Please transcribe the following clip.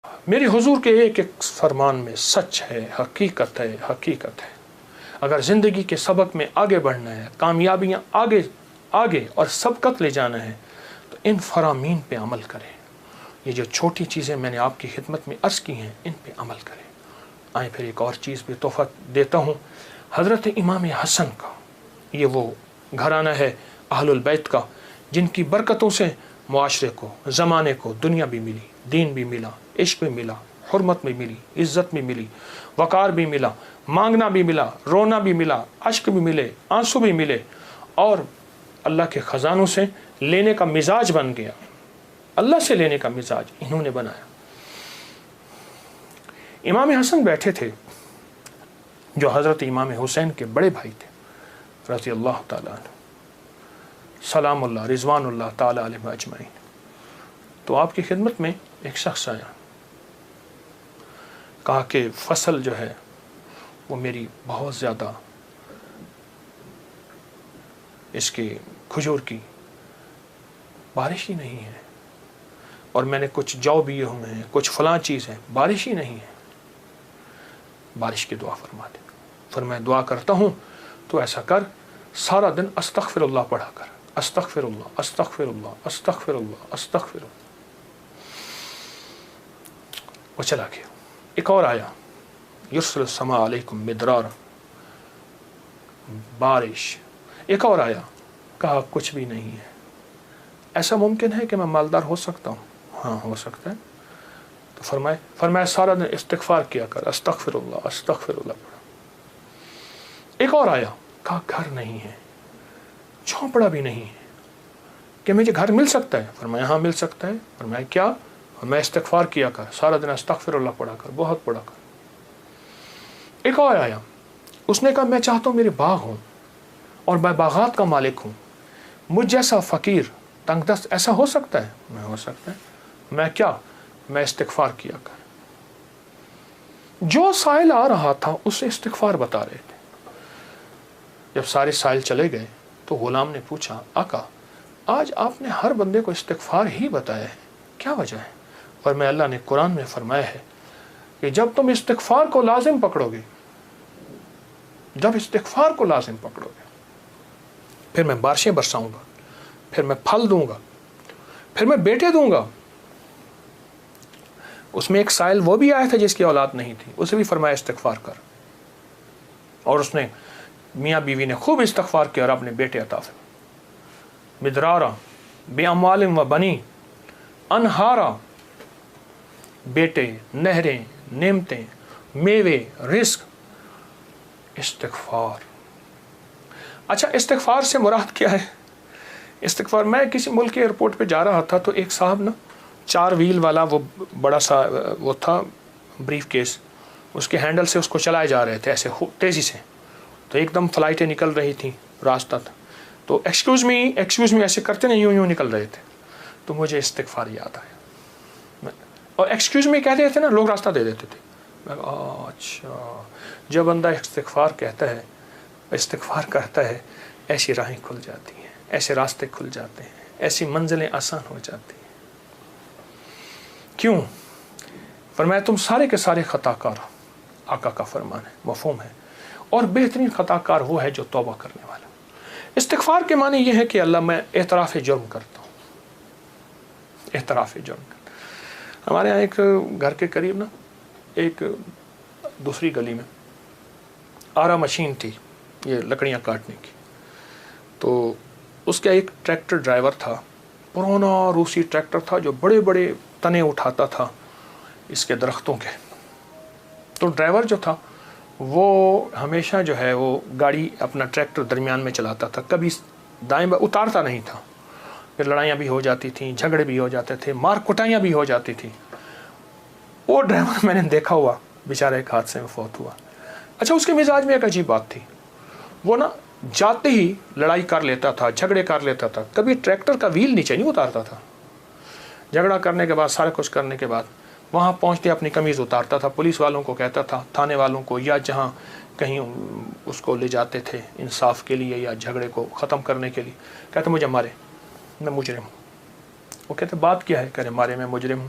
میری حضور کے ایک ایک فرمان میں سچ ہے، حقیقت ہے، حقیقت ہے۔ اگر زندگی کے سبق میں آگے بڑھنا ہے، کامیابیاں آگے اور سبقت لے جانا ہے تو ان فرامین پہ عمل کریں۔ یہ جو چھوٹی چیزیں میں نے آپ کی خدمت میں عرض کی ہیں ان پہ عمل کریں۔ آئیں پھر ایک اور چیز بھی تحفہ دیتا ہوں، حضرت امام حسن کا، یہ وہ گھرانہ ہے اہل البیت کا جن کی برکتوں سے معاشرے کو، زمانے کو دنیا بھی ملی، دین بھی ملا، عشق بھی ملا، حرمت بھی ملی، عزت بھی ملی، وقار بھی ملا، مانگنا بھی ملا، رونا بھی ملا، اشک بھی ملے، آنسو بھی ملے، اور اللہ کے خزانوں سے لینے کا مزاج بن گیا۔ اللہ سے لینے کا مزاج انہوں نے بنایا۔ امام حسن بیٹھے تھے جو حضرت امام حسین کے بڑے بھائی تھے رضی اللہ تعالیٰ عنہ، سلام اللہ رضوان اللہ تعالیٰ علیہ اجمعین۔ تو آپ کی خدمت میں ایک شخص آیا، کہا کہ فصل جو ہے وہ میری بہت زیادہ اس کی کھجور کی بارش ہی نہیں ہے، اور میں نے کچھ جو بیے ہوئے ہیں، کچھ فلاں چیز ہے، بارش ہی نہیں ہے، بارش کی دعا فرما دے۔ پھر میں دعا کرتا ہوں تو ایسا کر، سارا دن استغفر اللہ پڑھا کر، استغفر اللہ استغفر اللہ استغفر اللہ استغفر اللہ۔ وہ چلا گیا۔ ایک اور آیا، یرسل السماء علیکم مدرار، بارش۔ ایک اور آیا، کہا کچھ بھی نہیں ہے۔ ایسا ممکن ہے کہ میں مالدار ہو سکتا ہوں؟ ہاں ہو سکتا ہے۔ تو فرمایا سارا دن استغفار کیا کر، استغفر اللہ استغفر اللہ پڑھا۔ ایک اور آیا، کہا گھر نہیں ہے، جھونپڑا بھی نہیں ہے، کہ مجھے گھر مل سکتا ہے؟ فرمایا ہاں مل سکتا ہے۔ فرمایا کیا؟ میں استغفار کیا کر، سارا دن استغفر اللہ پڑھا کر، بہت پڑھا کر۔ ایک اور آیا، اس نے کہا میں چاہتا ہوں میرے باغ ہوں اور میں باغات کا مالک ہوں، مجھ جیسا فقیر تنگ دست ایسا ہو سکتا ہے؟ میں ہو سکتا ہے۔ میں کیا؟ میں استغفار کیا کر۔ جو سائل آ رہا تھا اسے استغفار بتا رہے تھے۔ جب سارے سائل چلے گئے تو غلام نے پوچھا آقا آج آپ نے ہر بندے کو استغفار ہی بتایا ہے، کیا وجہ ہے؟ اور میں اللہ نے قرآن میں فرمایا ہے کہ جب تم استغفار کو لازم پکڑو گے، جب استغفار کو لازم پکڑو گے، پھر میں بارشیں برساؤں گا، پھر میں پھل دوں گا، پھر میں بیٹے دوں گا۔ اس میں ایک سائل وہ بھی آیا تھا جس کی اولاد نہیں تھی، اسے بھی فرمایا استغفار کر، اور اس نے میاں بیوی نے خوب استغفار کیا اور اپنے بیٹے عطا فرمائے۔ مدرارا بے اموال و بنی، انہارا، بیٹے، نہریں، نعمتیں، میوے، رزق، استغفار۔ اچھا استغفار سے مراد کیا ہے؟ استغفار، میں کسی ملک کے ایئرپورٹ پہ جا رہا تھا تو ایک صاحب نا 4 ویل والا وہ بڑا سا وہ تھا بریف کیس، اس کے ہینڈل سے اس کو چلائے جا رہے تھے ایسے تیزی سے، تو ایک دم فلائٹیں نکل رہی تھیں، راستہ تھا، تو ایکسکیوز می ایسے کرتے نہیں، یوں نکل رہے تھے، تو مجھے استغفار یاد آیا، اور ایکسکیوز می کہتے تھے نا لوگ راستہ دے دیتے تھے۔ میں اچھا، جب بندہ استغفار کہتا ہے، استغفار کرتا ہے، ایسی راہیں کھل جاتی ہیں، ایسے راستے کھل جاتے ہیں، ایسی منزلیں آسان ہو جاتی ہیں۔ کیوں؟ فرمایا تم سارے کے سارے خطا کار، آقا کا فرمان ہے، مفہوم ہے، اور بہترین خطا کار وہ ہے جو توبہ کرنے والا۔ استغفار کے معنی یہ ہے کہ اللہ میں اعتراف جرم کرتا ہوں، اعتراف جرم کرتا ہوں۔ ہمارے یہاں ایک گھر کے قریب نا ایک دوسری گلی میں آرا مشین تھی، یہ لکڑیاں کاٹنے کی، تو اس کا ایک ٹریکٹر ڈرائیور تھا، پرانا روسی ٹریکٹر تھا جو بڑے بڑے تنے اٹھاتا تھا اس کے درختوں کے۔ تو ڈرائیور جو تھا وہ ہمیشہ جو ہے وہ گاڑی اپنا ٹریکٹر درمیان میں چلاتا تھا، کبھی دائیں بائیں اتارتا نہیں تھا، پھر لڑائیاں بھی ہو جاتی تھیں، جھگڑے بھی ہو جاتے تھے، مار کٹائیاں بھی ہو جاتی تھیں۔ وہ ڈرائیور میں نے دیکھا ہوا بیچارہ ایک حادثے میں فوت ہوا۔ اچھا اس کے مزاج میں ایک عجیب بات تھی، وہ نا جاتے ہی لڑائی کر لیتا تھا، جھگڑے کر لیتا تھا، کبھی ٹریکٹر کا ویل نیچے نہیں اتارتا تھا۔ جھگڑا کرنے کے بعد، سارا کچھ کرنے کے بعد وہاں پہنچتے اپنی قمیض اتارتا تھا، پولیس والوں کو کہتا تھا، تھانے والوں کو، یا جہاں کہیں اس کو لے جاتے تھے انصاف کے لیے یا جھگڑے کو ختم کرنے کے لیے، کہتے مجھے مارے، میں مجرم ہوں۔ وہ کہتے بات کیا ہے؟ کہتے مارے میں مجرم ہوں۔